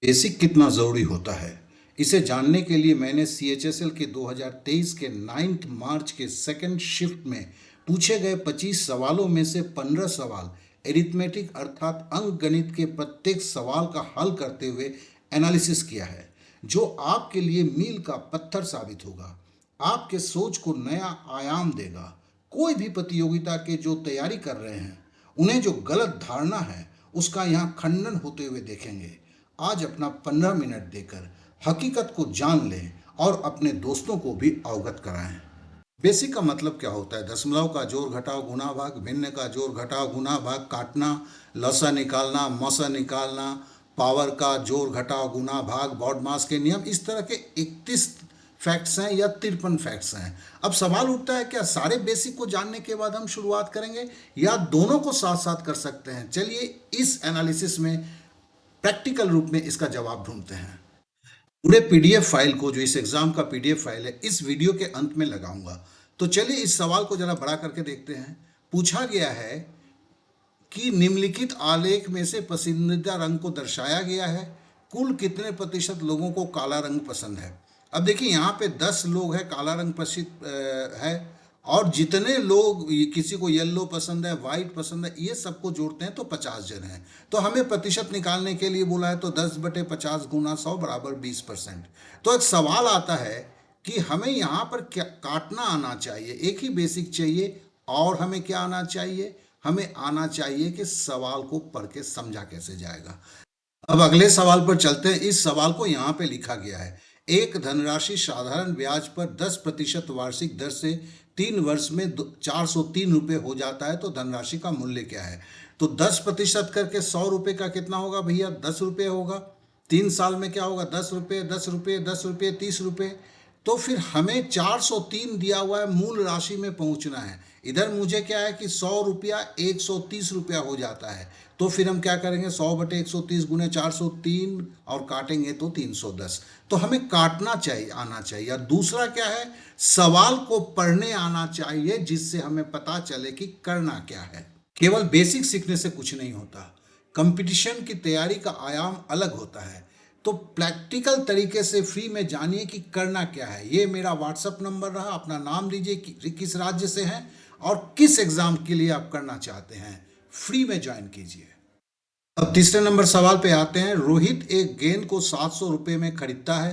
Basic कितना ज़रूरी होता है, इसे जानने के लिए मैंने सीएचएसएल के 2023 के 9 मार्च के सेकंड शिफ्ट में पूछे गए 25 सवालों में से 15 सवाल एरिथमेटिक अर्थात अंकगणित के प्रत्येक सवाल का हल करते हुए एनालिसिस किया है, जो आपके लिए मील का पत्थर साबित होगा, आपके सोच को नया आयाम देगा। कोई भी प्रतियोगिता के जो तैयारी कर रहे हैं, उन्हें जो गलत धारणा है उसका यहाँ खंडन होते हुए देखेंगे। आज अपना 15 मिनट देकर हकीकत को जान लें और अपने दोस्तों को भी अवगत कराएं। बेसिक का मतलब क्या होता है? दशमलव का जोड़ घटाव गुणा भाग, भिन्न का जोड़ घटाव गुणा भाग, काटना, लसा निकालना, मसा निकालना, पावर का जोड़ घटाव गुणा भाग, बॉडमास के नियम, इस तरह के 31 फैक्ट्स हैं या 53 फैक्ट्स हैं। अब सवाल उठता है, क्या सारे बेसिक को जानने के बाद हम शुरुआत करेंगे या दोनों को साथ साथ कर सकते हैं? चलिए इस एनालिसिस में प्रैक्टिकल रूप में इसका जवाब ढूंढते हैं। पूरे पीडीएफ फाइल को, जो इस एग्जाम का पीडीएफ फाइल है, इस वीडियो के अंत में लगाऊंगा। तो चलिए इस सवाल को जरा बड़ा करके देखते हैं। पूछा गया है कि निम्नलिखित आलेख में से पसंदीदा रंग को दर्शाया गया है, कुल कितने प्रतिशत लोगों को काला रंग पसंद है। अब देखिए यहाँ पे 10 लोग हैं काला रंग पसंद है, और जितने लोग, किसी को येलो पसंद है, वाइट पसंद है, ये सबको जोड़ते हैं तो 50 जन हैं। तो हमें प्रतिशत निकालने के लिए बोला है, तो 10/50 गुना 100 बराबर 20%। तो एक सवाल आता है कि हमें यहाँ पर क्या काटना आना चाहिए, एक ही बेसिक चाहिए, और हमें क्या आना चाहिए? हमें आना चाहिए कि सवाल को पढ़ के समझा कैसे जाएगा। अब अगले सवाल पर चलते हैं। इस सवाल को यहाँ पे लिखा गया है, एक धनराशि साधारण ब्याज पर 10% वार्षिक दर से 3 वर्ष में 403 रुपये हो जाता है, तो धनराशि का मूल्य क्या है? तो 10% करके 100 रुपये का कितना होगा भैया? 10 रुपये होगा। 3 साल में क्या होगा? 10 रुपये, 10 रुपये, 10 रुपये, 30 रुपये। तो फिर हमें 403 दिया हुआ है, मूल राशि में पहुंचना है। इधर मुझे क्या है कि 100 रुपया 130 रुपया हो जाता है। तो फिर हम क्या करेंगे? 100/130 गुने 403 और काटेंगे तो 310। तो हमें काटना चाहिए, आना चाहिए। और दूसरा क्या है? सवाल को पढ़ने आना चाहिए, जिससे हमें पता चले कि करना क्या है। केवल बेसिक सीखने से कुछ नहीं होता, कंपटीशन की तैयारी का आयाम अलग होता है। तो प्रैक्टिकल तरीके से फ्री में जानिए कि करना क्या है। ये मेरा व्हाट्सएप नंबर रहा। अपना नाम दीजिए, किस राज्य से हैं और किस एग्जाम के लिए आप करना चाहते हैं। फ्री में ज्वाइन कीजिए। अब तीसरे नंबर सवाल पे आते हैं। रोहित एक गेंद को 700 रुपये में खरीदता है।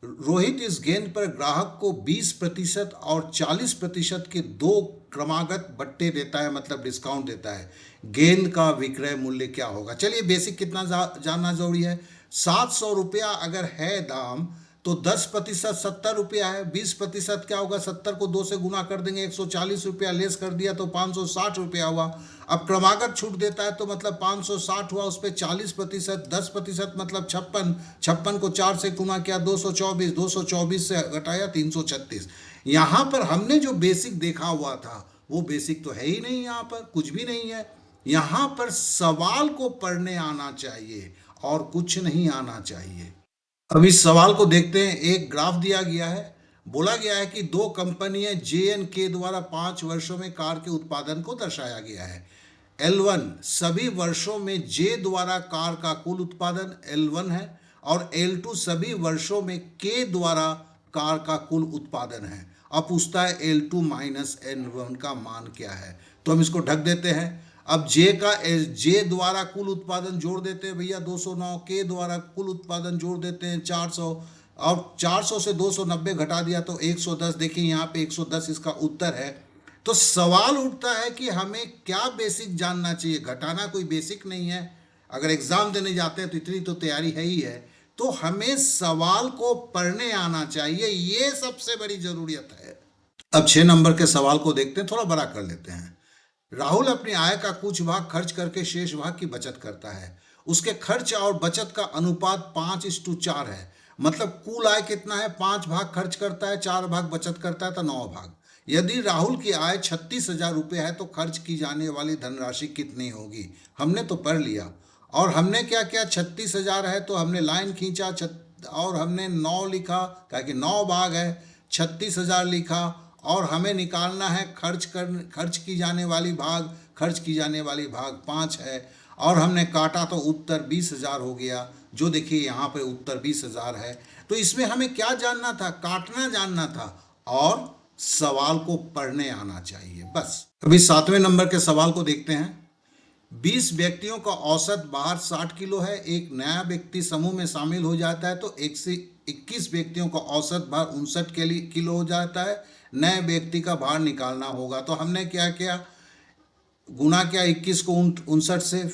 रोहित इस गेंद पर ग्राहक को 20% और 40% के दो क्रमागत बट्टे देता है, मतलब डिस्काउंट देता है। गेंद का विक्रय मूल्य क्या होगा? चलिए बेसिक कितना जानना जरूरी है। 700 रुपया अगर है दाम, तो 10% 70 रुपया है। 20% क्या होगा? 70 को 2 से गुना कर देंगे, 140 रुपया लेस कर दिया तो 560 रुपया हुआ। अब क्रमागत छूट देता है तो मतलब 560 हुआ, उस पर 40%, 10% मतलब 56। 56 को 4 से गुना किया 224, 224 से घटाया 336। यहाँ पर हमने जो बेसिक देखा हुआ था वो बेसिक तो है ही नहीं, यहाँ पर कुछ भी नहीं है। यहाँ पर सवाल को पढ़ने आना चाहिए और कुछ नहीं आना चाहिए। अब इस सवाल को देखते हैं। एक ग्राफ दिया गया है, बोला गया है कि दो कंपनियां जे एंड के द्वारा 5 वर्षों में कार के उत्पादन को दर्शाया गया है। L1 सभी वर्षों में जे द्वारा कार का कुल उत्पादन L1 है, और L2 सभी वर्षों में के द्वारा कार का कुल उत्पादन है। अब पूछता है L2 माइनस N1 का मान क्या है? तो हम इसको ढक देते हैं। अब जे द्वारा कुल उत्पादन जोड़ देते हैं भैया 209, के द्वारा कुल उत्पादन जोड़ देते हैं 400, और 400 से 290 घटा दिया तो 110। देखिए यहाँ पे 110 इसका उत्तर है। तो सवाल उठता है कि हमें क्या बेसिक जानना चाहिए। घटाना कोई बेसिक नहीं है, अगर एग्जाम देने जाते हैं तो इतनी तो तैयारी है ही है। तो हमें सवाल को पढ़ने आना चाहिए, ये सबसे बड़ी जरूरियत है। अब 6 नंबर के सवाल को देखते हैं, थोड़ा बड़ा कर लेते हैं। राहुल अपनी आय का कुछ भाग खर्च करके शेष भाग की बचत करता है। उसके खर्च और बचत का अनुपात 5:4 है। मतलब कुल आय कितना है? 5 भाग खर्च करता है, 4 भाग बचत करता है, तो 9 भाग। यदि राहुल की आय 36,000 रुपये है तो खर्च की जाने वाली धनराशि कितनी होगी? हमने तो पढ़ लिया। और हमने क्या किया? 36,000 है तो हमने लाइन खींचा, और हमने 9 लिखा, क्योंकि 9 भाग है, 36,000 लिखा। और हमें निकालना है खर्च की जाने वाली भाग, खर्च की जाने वाली भाग 5 है। और हमने काटा तो उत्तर 20,000 हो गया। जो देखिए यहाँ पे उत्तर 20,000 है। तो इसमें हमें क्या जानना था? काटना जानना था और सवाल को पढ़ने आना चाहिए, बस। अभी 7वें नंबर के सवाल को देखते हैं। 20 व्यक्तियों का औसत भार 60 किलो है। एक नया व्यक्ति समूह में शामिल हो जाता है तो 1 से 21 व्यक्तियों का औसत भार 59 किलो हो जाता है। नए व्यक्ति का भार निकालना होगा। तो हमने क्या किया? गुना किया 21 को 59 से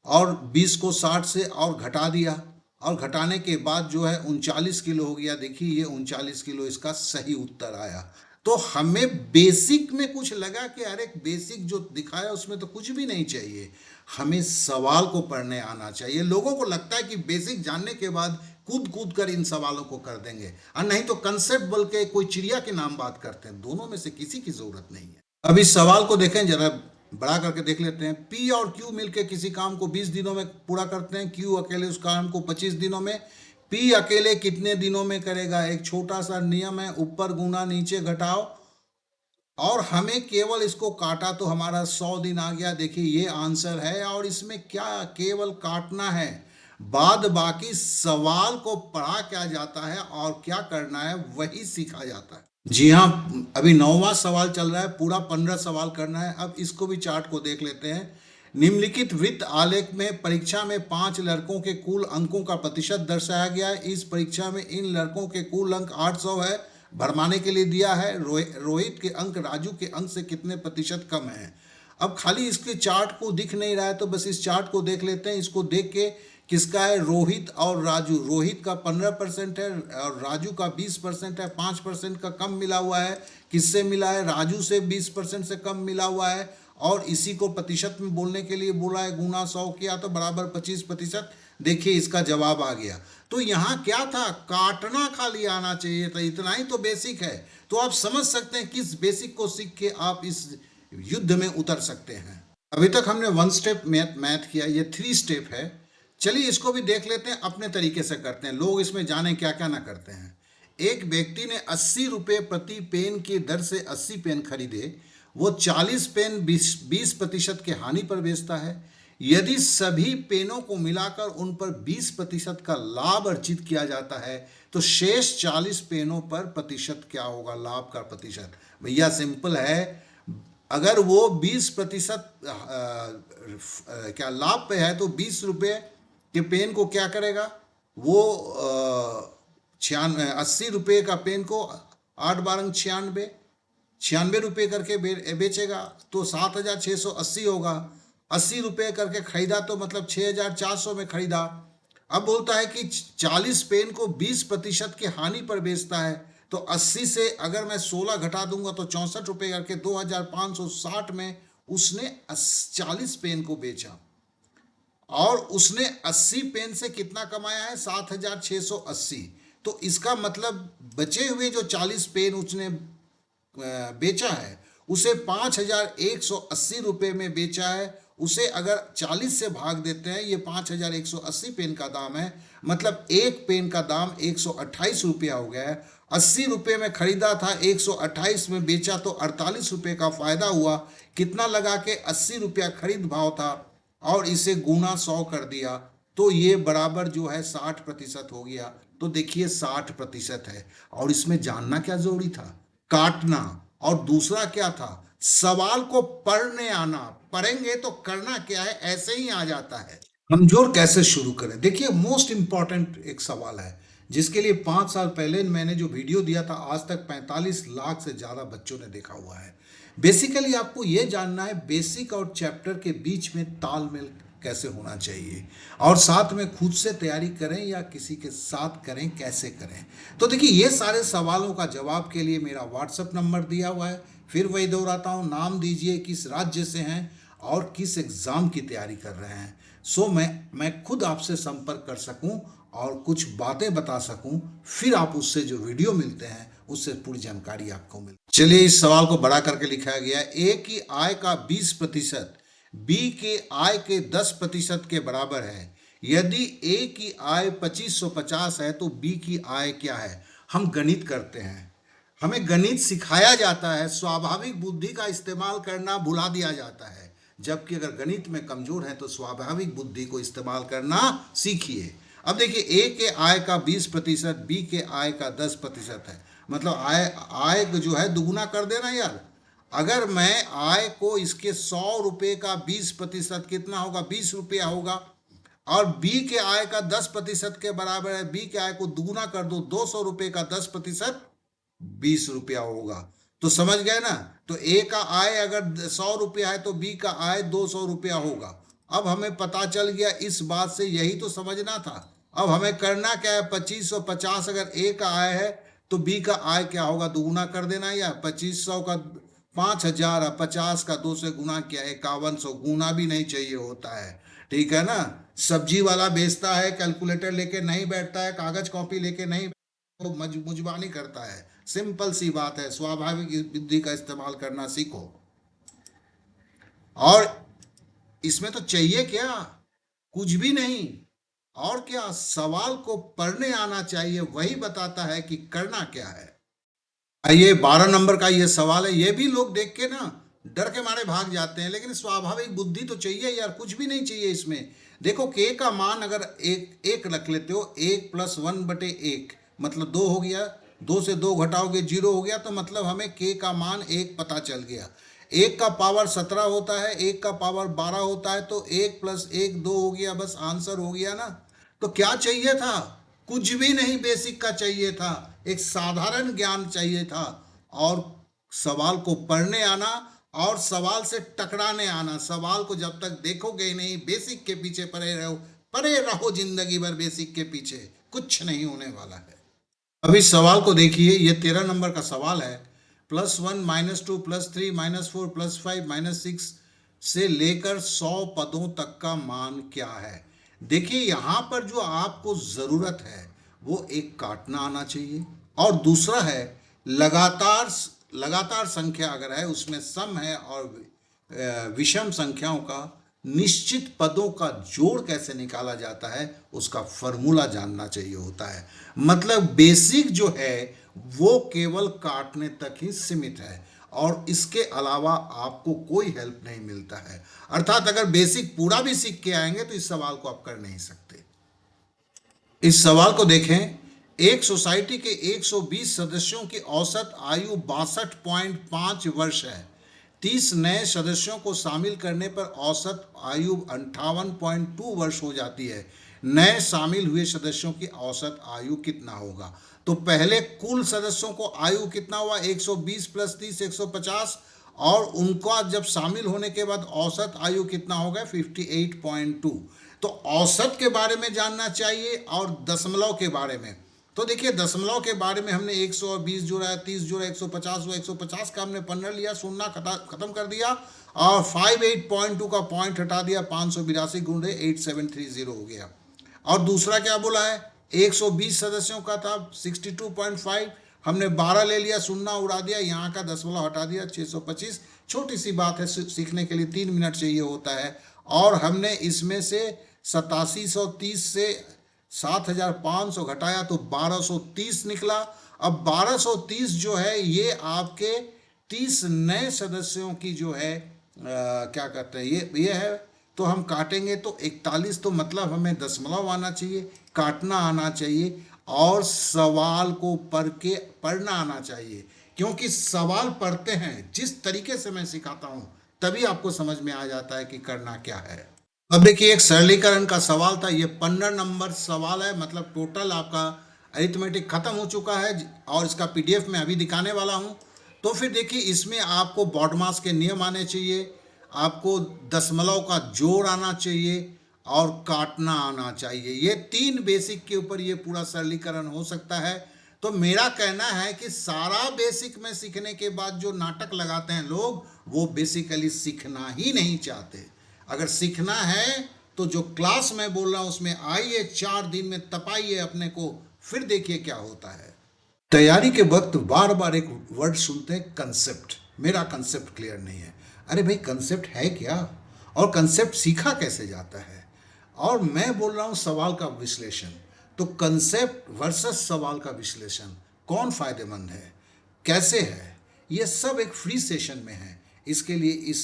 और 20 को 60 से और घटा दिया, और घटाने के बाद जो है 39 किलो हो गया। देखिए ये 39 किलो इसका सही उत्तर आया। तो हमें बेसिक में कुछ लगा कि अरे बेसिक जो दिखाया उसमें तो कुछ भी नहीं चाहिए, हमें सवाल को पढ़ने आना चाहिए। लोगों को लगता है कि बेसिक जानने के बाद कूद कूद कर इन सवालों को कर देंगे, और नहीं तो कंसेप्ट बोल के कोई चिड़िया के नाम बात करते हैं। दोनों में से किसी की जरूरत नहीं है। अब इस सवाल को देखें, जरा बड़ा करके देख लेते हैं। पी और क्यू मिलके किसी काम को 20 दिनों में पूरा करते हैं। क्यू अकेले उस काम को 25 दिनों में। पी अकेले कितने दिनों में करेगा? एक छोटा सा नियम है, ऊपर गुना नीचे घटाओ, और हमें केवल इसको काटा तो हमारा 100 दिन आ गया। देखिए ये आंसर है, और इसमें क्या केवल काटना है, बाद बाकी सवाल को पढ़ा क्या जाता है और क्या करना है वही सीखा जाता है। जी हाँ, अभी 9वां सवाल चल रहा है, पूरा 15 सवाल करना है। अब इसको भी चार्ट को देख लेते हैं। निम्नलिखित वृत्त आलेख में परीक्षा में 5 लड़कों के कुल अंकों का प्रतिशत दर्शाया गया है। इस परीक्षा में इन लड़कों के कुल अंक 800 है। भरमाने के लिए दिया है रोहित के अंक राजू के अंक से कितने प्रतिशत कम है। अब खाली इसके चार्ट को दिख नहीं रहा है तो बस इस चार्ट को देख लेते हैं। इसको देख के किसका है? रोहित और राजू। रोहित का 15% है और राजू का 20% है। 5% का कम मिला हुआ है। किससे मिला है? राजू से 20% से कम मिला हुआ है। और इसी को प्रतिशत में बोलने के लिए बोला है, गुना 100 किया तो बराबर 25%। देखिए इसका जवाब आ गया। तो यहाँ क्या था? काटना खाली आना चाहिए था, इतना ही तो बेसिक है। तो आप समझ सकते हैं किस बेसिक को सीख के आप इस युद्ध में उतर सकते हैं। अभी तक हमने 1 स्टेप मैथ किया, ये 3 स्टेप है। चलिए इसको भी देख लेते हैं, अपने तरीके से करते हैं, लोग इसमें जाने क्या क्या ना करते हैं। एक व्यक्ति ने 80 रुपये प्रति पेन की दर से 80 पेन खरीदे। वो 40 पेन 20% के हानि पर बेचता है। यदि सभी पेनों को मिलाकर उन पर 20% का लाभ अर्जित किया जाता है तो शेष 40 पेनों पर प्रतिशत क्या होगा? लाभ का प्रतिशत भैया सिंपल है। अगर वो 20% क्या लाभ पे है तो 20 रुपये के पेन को क्या करेगा? वो 80 रुपये का पेन को 8 बारंग 96 रुपये करके बेचेगा तो 7,680 होगा। 80 रुपये करके खरीदा तो मतलब 6,400 में खरीदा। अब बोलता है कि 40 पेन को 20% की हानि पर बेचता है तो 80 से अगर मैं 16 घटा दूंगा तो 64 रुपये करके 2,560 में उसने 40 पेन को बेचा, और उसने 80 पेन से कितना कमाया है? 7,680। तो इसका मतलब बचे हुए जो 40 पेन उसने बेचा है उसे 5,180 रुपये में बेचा है। उसे अगर 40 से भाग देते हैं, ये 5,180 पेन का दाम है, मतलब एक पेन का दाम 128 रुपया हो गया है। 80 रुपये में खरीदा था, 128 में बेचा तो 48 रुपये का फायदा हुआ। कितना लगा के? 80 रुपया खरीद भाव था और इसे गुना 100 कर दिया तो ये बराबर जो है 60% हो गया। तो देखिए 60% है, और इसमें जानना क्या जरूरी था? काटना। और दूसरा क्या था? सवाल को पढ़ने आना। पढ़ेंगे तो करना क्या है, ऐसे ही आ जाता है। कमजोर कैसे शुरू करें? देखिए मोस्ट इंपॉर्टेंट एक सवाल है जिसके लिए 5 साल पहले मैंने जो वीडियो दिया था, आज तक 45 लाख से ज़्यादा बच्चों ने देखा हुआ है। बेसिकली आपको ये जानना है बेसिक और चैप्टर के बीच में तालमेल कैसे होना चाहिए, और साथ में खुद से तैयारी करें या किसी के साथ करें, कैसे करें। तो देखिए ये सारे सवालों का जवाब के लिए मेरा व्हाट्सएप नंबर दिया हुआ है। फिर वही दोहराता हूँ, नाम दीजिए, किस राज्य से हैं और किस एग्ज़ाम की तैयारी कर रहे हैं, सो मैं खुद आपसे संपर्क कर सकूं और कुछ बातें बता सकूं। फिर आप उससे जो वीडियो मिलते हैं उससे पूरी जानकारी आपको मिले। चलिए इस सवाल को बड़ा करके लिखा गया है। ए की आय का 20% बी के आय के 10% के बराबर है। यदि ए की आय 2550 है तो बी की आय क्या है? हम गणित करते हैं, हमें गणित सिखाया जाता है, स्वाभाविक बुद्धि का इस्तेमाल करना भुला दिया जाता है। जबकि अगर गणित में कमजोर है तो स्वाभाविक बुद्धि को इस्तेमाल करना सीखिए। अब देखिए ए के आय का 20%, बी के आय का 10% है, मतलब आय जो है दुगुना कर देना यार। अगर मैं आय को इसके 100 रुपये का 20% कितना होगा, 20 रुपया होगा, और बी के आय का 10% के बराबर है, बी के आय को दुगुना कर दो, 200 रुपये का 10% 20 रुपया होगा। तो समझ गए ना। तो ए का आय अगर 100 रुपया है तो बी का आय 200 रुपया होगा। अब हमें पता चल गया इस बात से, यही तो समझना था। अब हमें करना क्या है, 2550 अगर ए का आय है तो बी का आय क्या होगा, दुगुना कर देना। या 2500 का 5000 और 50 का 2 से गुना किया 5100, गुना भी नहीं चाहिए होता है, ठीक है ना। सब्जी वाला बेचता है, कैलकुलेटर लेके नहीं बैठता है, कागज कॉपी लेके नहीं, वो मुजबानी करता है। सिंपल सी बात है, स्वाभाविक बुद्धि का इस्तेमाल करना सीखो। और इसमें तो चाहिए क्या, कुछ भी नहीं। और क्या, सवाल को पढ़ने आना चाहिए, वही बताता है कि करना क्या है। ये 12 नंबर का ये सवाल है, ये भी लोग देख के ना डर के मारे भाग जाते हैं, लेकिन स्वाभाविक बुद्धि तो चाहिए यार, कुछ भी नहीं चाहिए इसमें। देखो के का मान अगर एक एक रख लेते हो, 1+1/1 मतलब 2 हो गया, 2 से 2 घटाओगे 0 हो गया, तो मतलब हमें के का मान 1 पता चल गया। 1 का पावर 17 होता है, 1 का पावर 12 होता है, तो 1+1 2 हो गया, बस आंसर हो गया ना। तो क्या चाहिए था, कुछ भी नहीं, बेसिक का चाहिए था, एक साधारण ज्ञान चाहिए था, और सवाल को पढ़ने आना और सवाल से टकराने आना। सवाल को जब तक देखोगे ही नहीं, बेसिक के पीछे पड़े रहो जिंदगी भर, बेसिक के पीछे कुछ नहीं होने वाला है। अभी सवाल को देखिए, ये 13 नंबर का सवाल है। +1 -2 +3 -4 +5 -6 से लेकर 100 पदों तक का मान क्या है। देखिए यहाँ पर जो आपको ज़रूरत है वो एक काटना आना चाहिए, और दूसरा है लगातार संख्या अगर है उसमें सम है, और विषम संख्याओं का निश्चित पदों का जोड़ कैसे निकाला जाता है उसका फॉर्मूला जानना चाहिए होता है। मतलब बेसिक जो है वो केवल काटने तक ही सीमित है, और इसके अलावा आपको कोई हेल्प नहीं मिलता है। अर्थात अगर बेसिक पूरा भी सीख के आएंगे तो इस सवाल को आप कर नहीं सकते। इस सवाल को देखें, एक सोसाइटी के 120 सदस्यों की औसत आयु 62.5 वर्ष है। 30 नए सदस्यों को शामिल करने पर औसत आयु 58.2 वर्ष हो जाती है। नए शामिल हुए सदस्यों की औसत आयु कितना होगा। तो पहले कुल सदस्यों को आयु कितना हुआ, 120 + 30 150, और उनका जब शामिल होने के बाद औसत आयु कितना होगा, 58.2। तो औसत के बारे में जानना चाहिए और दशमलव के बारे में। तो देखिए दशमलव के बारे में हमने 120 जोड़ा है, 30 जोड़ा, 150 हुआ, 150 का हमने 15 लिया, शून्य खत्म कर दिया, और 58.2 का पॉइंट हटा दिया, 582 गुणे 8730 हो गया। और दूसरा क्या बोला है, 120 सदस्यों का था 62.5, हमने 12 ले लिया, शून्य उड़ा दिया, यहाँ का दशमलव हटा दिया, 625। छोटी सी बात है, सीखने के लिए 3 मिनट चाहिए होता है। और हमने इसमें से 8730 से 7500 घटाया तो 1230 निकला। अब 1230 जो है ये आपके 30 नए सदस्यों की जो है क्या कहते हैं, ये है। तो हम काटेंगे तो 41, तो मतलब हमें दशमलव आना चाहिए, काटना आना चाहिए, और सवाल को पढ़ना आना चाहिए। क्योंकि सवाल पढ़ते हैं जिस तरीके से मैं सिखाता हूँ तभी आपको समझ में आ जाता है कि करना क्या है। अब देखिए एक सरलीकरण का सवाल था, ये 15 नंबर सवाल है, मतलब टोटल आपका अरिथमेटिक खत्म हो चुका है, और इसका पीडीएफ में अभी दिखाने वाला हूँ। तो फिर देखिए इसमें आपको बॉडमास के नियम आने चाहिए, आपको दशमलव का जोड़ आना चाहिए, और काटना आना चाहिए। ये 3 बेसिक के ऊपर ये पूरा सरलीकरण हो सकता है। तो मेरा कहना है कि सारा बेसिक में सीखने के बाद जो नाटक लगाते हैं लोग, वो बेसिकली सीखना ही नहीं चाहते। अगर सीखना है तो जो क्लास में बोल रहा हूं उसमें आइए, 4 दिन में तपाइए अपने को, फिर देखिए क्या होता है। तैयारी के वक्त बार बार एक वर्ड सुनते हैं, कंसेप्ट। मेरा कंसेप्ट क्लियर नहीं है। अरे भाई कंसेप्ट है क्या, और कंसेप्ट सीखा कैसे जाता है। और मैं बोल रहा हूं सवाल का विश्लेषण। तो कंसेप्ट वर्सेस सवाल का विश्लेषण कौन फायदेमंद है, कैसे है, ये सब एक फ्री सेशन में है। इसके लिए इस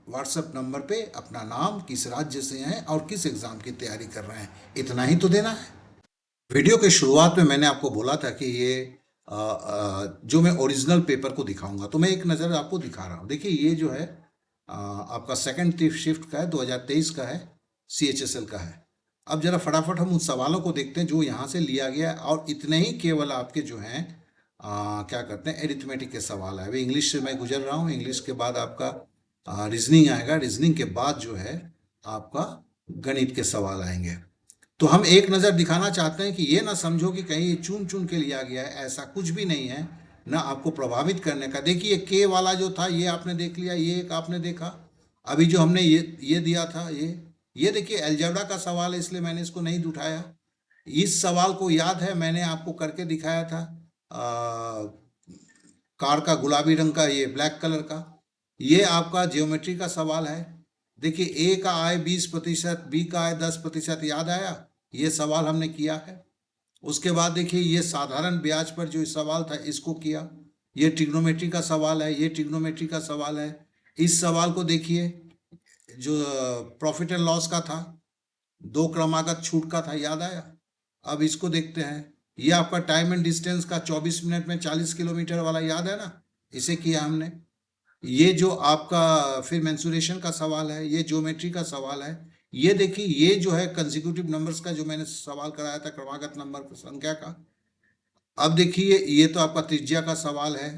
व्हाट्सएप नंबर पे अपना नाम, किस राज्य से हैं और किस एग्ज़ाम की तैयारी कर रहे हैं, इतना ही तो देना है। वीडियो के शुरुआत में मैंने आपको बोला था कि ये जो मैं ओरिजिनल पेपर को दिखाऊंगा, तो मैं एक नज़र आपको दिखा रहा हूँ। देखिए ये जो है आपका सेकंड शिफ्ट का है, 2023 का है, सीएचएसएल का है। अब जरा फटाफट हम उन सवालों को देखते हैं जो यहाँ से लिया गया है, और इतने ही केवल आपके जो हैं क्या करते हैं, एरिथमेटिक के सवाल है। अभी इंग्लिश से मैं गुजर रहा हूँ, इंग्लिश के बाद आपका रीजनिंग आएगा, रीजनिंग के बाद जो है आपका गणित के सवाल आएंगे। तो हम एक नज़र दिखाना चाहते हैं कि ये ना समझो कि कहीं चुन चुन के लिया गया है, ऐसा कुछ भी नहीं है, ना आपको प्रभावित करने का। देखिए के वाला जो था ये आपने देख लिया, ये एक आपने देखा। अभी जो हमने ये दिया था, ये देखिए अलजेब्रा का सवाल है, इसलिए मैंने इसको नहीं उठाया। इस सवाल को याद है, मैंने आपको करके दिखाया था कार का गुलाबी रंग का, ये ब्लैक कलर का। ये आपका ज्योमेट्री का सवाल है। देखिए ए का आय 20%, बी का आय 10%, याद आया? ये सवाल हमने किया है। उसके बाद देखिए ये साधारण ब्याज पर जो सवाल था इसको किया। ये ट्रिग्नोमेट्री का सवाल है, ये ट्रिग्नोमेट्री का सवाल है। इस सवाल को देखिए जो प्रॉफिट एंड लॉस का था, 2 क्रमागत छूट का था, याद आया? अब इसको देखते हैं। ये आपका टाइम एंड डिस्टेंस का 24 मिनट में 40 किलोमीटर वाला, याद है ना? इसे किया हमने। ये जो आपका फिर मेंसुरेशन का सवाल है, ये ज्योमेट्री का सवाल है। ये देखिए ये जो है कंसेक्यूटिव नंबर्स का जो मैंने सवाल कराया था, क्रमागत नंबर संख्या का। अब देखिए ये तो आपका त्रिज्या का सवाल है।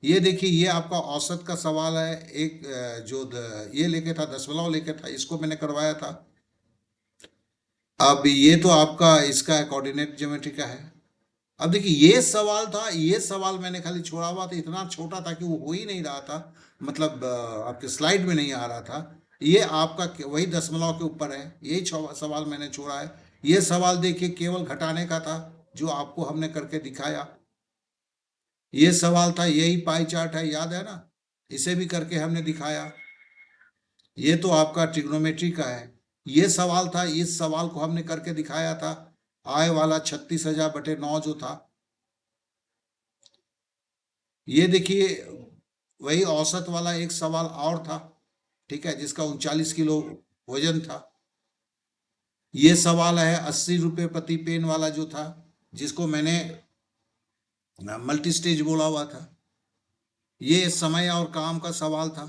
ये देखिए ये आपका औसत का सवाल है। एक ये लेके था, दशमलव लेके था, इसको मैंने करवाया था। अब ये तो आपका इसका है, कोऑर्डिनेट ज्योमेट्री का है। अब देखिए ये सवाल था, ये सवाल मैंने खाली छोड़ा हुआ था, इतना छोटा था कि वो हो ही नहीं रहा था, मतलब आपके स्लाइड में नहीं आ रहा था। ये आपका वही दशमलव के ऊपर है, यही सवाल मैंने छोड़ा है। ये सवाल देखिए केवल घटाने का था, जो आपको हमने करके दिखाया। ये सवाल था, यही पाई चार्ट है, याद है ना? इसे भी करके हमने दिखाया। ये तो आपका ट्रिग्नोमेट्री का है। ये सवाल था, इस सवाल को हमने करके दिखाया था, आय वाला 36,000/9 जो था। ये देखिए वही औसत वाला एक सवाल और था, ठीक है, जिसका 39 किलो वजन था। ये सवाल है 80 रुपये प्रति पेन वाला जो था, जिसको मैंने मल्टी स्टेज बोला हुआ था। ये समय और काम का सवाल था,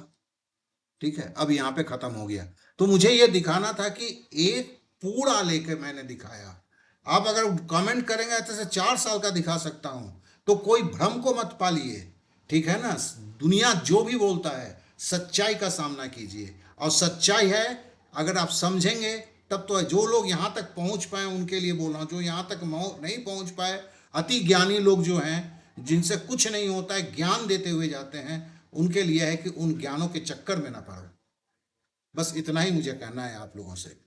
ठीक है। अब यहाँ पे खत्म हो गया। तो मुझे ये दिखाना था कि एक पूरा लेके मैंने दिखाया। आप अगर कमेंट करेंगे तो 4 साल का दिखा सकता हूं, तो कोई भ्रम को मत पालिए, ठीक है ना? दुनिया जो भी बोलता है, सच्चाई का सामना कीजिए, और सच्चाई है अगर आप समझेंगे तब तो है। जो लोग यहाँ तक पहुँच पाए उनके लिए बोल रहा हूँ, जो यहाँ तक नहीं पहुँच पाए, अति ज्ञानी लोग जो हैं, जिनसे कुछ नहीं होता है, ज्ञान देते हुए जाते हैं, उनके लिए है कि उन ज्ञानों के चक्कर में ना पड़ो। बस इतना ही मुझे कहना है आप लोगों से।